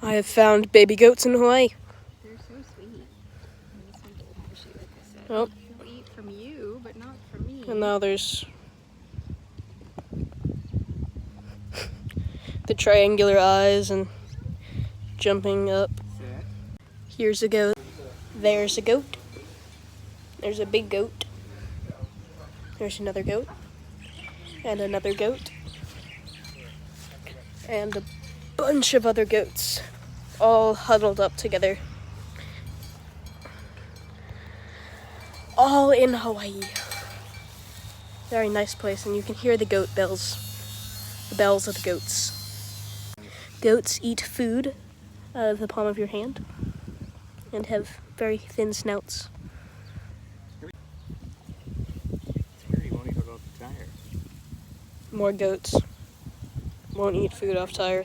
I have found baby goats in Hawaii. They're so sweet. And this one's a bushy, like I said. Oh. They'll eat from you, but not from me. And now there's the triangular eyes and jumping up. Here's a goat. There's a goat. There's a big goat. There's another goat. And another goat. And a bunch of other goats, all huddled up together. All in Hawaii. Very nice place, and you can hear the goat bells. The bells of the goats. Goats eat food out of the palm of your hand and have very thin snouts. Scary, won't eat off the tire. More goats won't eat food off tire.